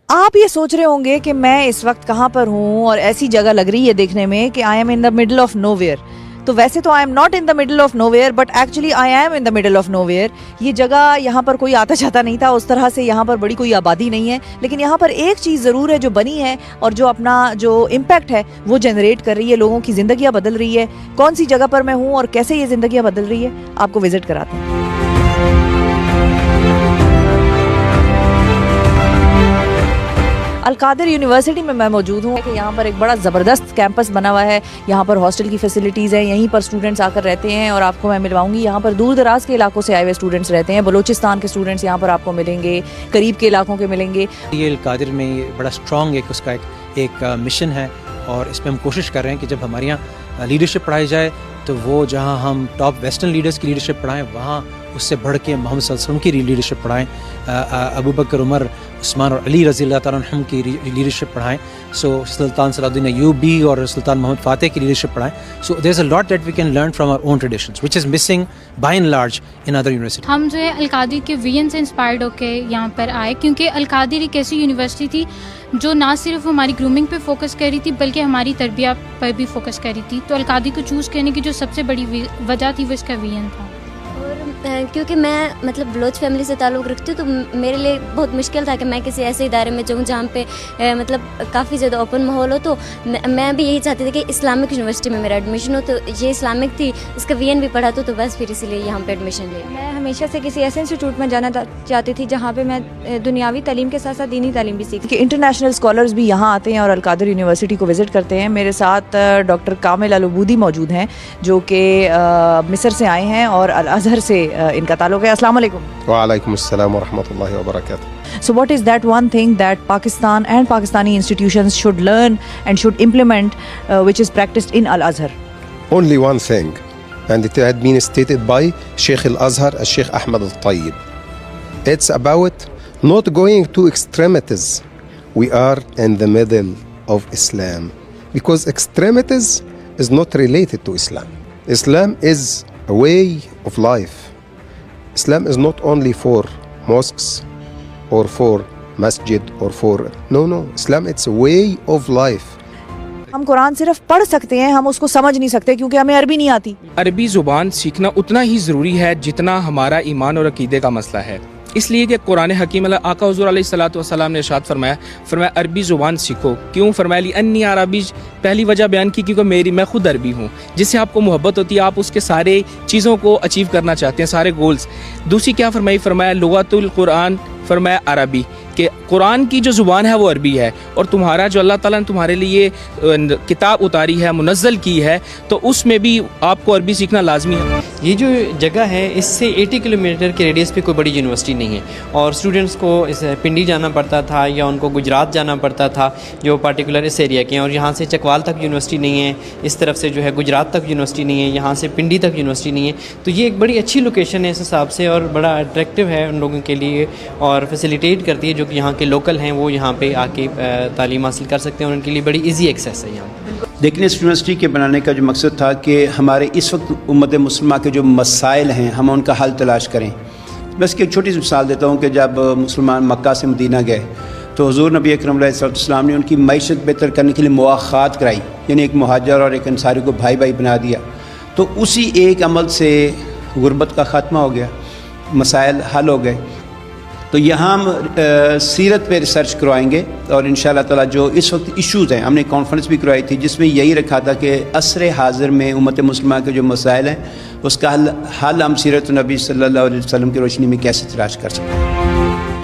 آپ یہ سوچ رہے ہوں گے کہ میں اس وقت کہاں پر ہوں اور ایسی جگہ لگ رہی ہے دیکھنے میں کہ I am in the middle of nowhere. تو ویسے تو I am not in the middle of nowhere but actually I am in the middle of nowhere. یہ جگہ یہاں پر کوئی آتا جاتا نہیں تھا اس طرح سے, یہاں پر بڑی کوئی آبادی نہیں ہے, لیکن یہاں پر ایک چیز ضرور ہے جو بنی ہے اور جو اپنا جو امپیکٹ ہے وہ جنریٹ کر رہی ہے, لوگوں کی زندگیاں بدل رہی ہے. کون سی جگہ پر میں ہوں اور کیسے یہ زندگیاں بدل رہی ہے آپ کو وزٹ کراتے ہیں. القادر یونیورسٹی میں موجود ہوں کہ یہاں پر ایک بڑا زبردست کیمپس بنا ہوا ہے. یہاں پر ہاسٹل کی فیسلٹیز ہیں, یہیں پر اسٹوڈنٹس آ کر رہتے ہیں اور آپ کو میں ملواؤں گی. یہاں پر دور دراز کے علاقوں سے آئے ہوئے اسٹوڈنٹس رہتے ہیں, بلوچستان کے اسٹوڈنٹس یہاں پر آپ کو ملیں گے, قریب کے علاقوں کے ملیں گے. یہ القادر میں بڑا اسٹرانگ اس کا ایک مشن ہے اور اس میں ہم کوشش کر رہے ہیں کہ جب ہمارے یہاں لیڈرشپ پڑھائی جائے تو وہ جہاں ہم ٹاپ ویسٹرن لیڈرز کی لیڈرشپ پڑھائیں وہاں اس سے بڑھ کے محمد صلی اللہ علیہ وسلم کی لیڈرشپ پڑھائیں, ابو بکر, عمر, عثمان اور علی رضی اللہ تعالیٰ عنہم کی لیڈرشپ پڑھائیں. سو سلطان صلاح الدین ایوبی اور سلطان محمد فاتح کی لیڈرشپ پڑھائیں. So there is a lot that we can learn from our own traditions which is missing by and large in other university. ہم جو ہے القادر کے ویژن سے انسپائرڈ ہو کے یہاں پر آئے, کیونکہ القادر ایک ایسی یونیورسٹی تھی جو نہ صرف ہماری گرومنگ پہ فوکس کر رہی تھی بلکہ ہماری تربیت پر بھی فوکس کر رہی تھی. تو القادر کو چوز کرنے کی جو سب سے بڑی وجہ تھی وہ اس کا ویژن تھا. کیونکہ میں بلوچ فیملی سے تعلق رکھتی ہوں تو میرے لیے بہت مشکل تھا کہ میں کسی ایسے ادارے میں جاؤں جہاں پہ کافی زیادہ اوپن ماحول ہو. تو میں بھی یہی چاہتی تھی کہ اسلامک یونیورسٹی میں میرا ایڈمیشن ہو, تو یہ اسلامک تھی, اس کا وی این بھی پڑھا تو بس پھر اسی لیے یہاں پہ ایڈمیشن لیا. میں ہمیشہ سے کسی ایسے انسٹیٹیوٹ میں جانا چاہتی تھی جہاں پہ میں دنیاوی تعلیم کے ساتھ ساتھ دینی تعلیم بھی سیکھی. کہ انٹرنیشنل اسکالرز بھی یہاں آتے ہیں اور القادر یونیورسٹی کو وزٹ کرتے ہیں. میرے ساتھ ڈاکٹر کامل العبودی موجود ہیں جو کہ مصر سے آئے ہیں اور الازہر سے ان کا تعلق ہے. السلام علیکم. وعلیکم السلام ورحمۃ اللہ وبرکاتہ. So what is that one thing that Pakistan and Pakistani institutions should learn and should implement which is practiced in Al-Azhar? Only one thing, and it had been stated by Sheikh Al-Azhar, Sheikh Ahmad Al-Tayyib. It's about not going to extremities. We are in the middle of Islam because extremities is not related to Islam. Islam is a way of life. Islam is not only for mosques or for masjid or for no Islam it's a way of life. ہم قرآن صرف پڑھ سکتے ہیں, ہم اس کو سمجھ نہیں سکتے کیونکہ ہمیں عربی نہیں آتی. عربی زبان سیکھنا اتنا ہی ضروری ہے جتنا ہمارا ایمان اور عقیدے کا مسئلہ ہے. اس لیے کہ قرآن حکیم آقا حضور علیہ الصلوۃ والسلام نے ارشاد فرمایا عربی زبان سیکھو. کیوں فرمایا لی انی عربی, پہلی وجہ بیان کی کیونکہ میں خود عربی ہوں. جس سے آپ کو محبت ہوتی ہے, آپ اس کے سارے چیزوں کو اچیو کرنا چاہتے ہیں, سارے گولز. دوسری کیا فرمایا لغت القرآن, فرمایا عربی, کہ قرآن کی جو زبان ہے وہ عربی ہے اور تمہارا جو اللہ تعالیٰ نے تمہارے لیے کتاب اتاری ہے, منزل کی ہے, تو اس میں بھی آپ کو عربی سیکھنا لازمی ہے. یہ جو جگہ ہے اس سے 80 کلومیٹر کے ریڈیس پہ کوئی بڑی یونیورسٹی نہیں ہے اور اسٹوڈنٹس کو پنڈی جانا پڑتا تھا یا ان کو گجرات جانا پڑتا تھا جو پارٹیکولر اس ایریا کے ہیں, اور یہاں سے چکوال تک یونیورسٹی نہیں ہے, اس طرف سے جو ہے گجرات تک یونیورسٹی نہیں ہے, یہاں سے پنڈی تک یونیورسٹی نہیں ہے. تو یہ ایک بڑی اچھی لوکیشن ہے اس حساب سے اور بڑا اٹریکٹیو ہے ان لوگوں کے لیے اور فیسیلیٹیٹ کرتی ہے جو کہ یہاں کے لوکل ہیں وہ یہاں پہ آ کے تعلیم حاصل کر سکتے ہیں اور ان کے لیے بڑی ایزی ایکسیس ہے یہاں. لیکن اس یونیورسٹی کے بنانے کا جو مقصد تھا کہ ہمارے اس وقت امت مسلمہ کے جو مسائل ہیں ہم ان کا حل تلاش کریں. بس ایک چھوٹی سی مثال دیتا ہوں کہ جب مسلمان مکہ سے مدینہ گئے تو حضور نبی اکرم علیہ السلام نے ان کی معیشت بہتر کرنے کے لیے مواخات کرائی, یعنی ایک مہاجر اور ایک انصاری کو بھائی بھائی بنا دیا. تو اسی ایک عمل سے غربت کا خاتمہ ہو گیا, مسائل حل ہو گئے. تو یہاں ہم سیرت پہ ریسرچ کروائیں گے اور انشاءاللہ تعالیٰ جو اس وقت ایشوز ہیں, ہم نے کانفرنس بھی کروائی تھی جس میں یہی رکھا تھا کہ عصر حاضر میں امت مسلمہ کے جو مسائل ہیں اس کا حل ہم سیرت نبی صلی اللہ علیہ وسلم کی روشنی میں کیسے تلاش کر سکتے ہیں.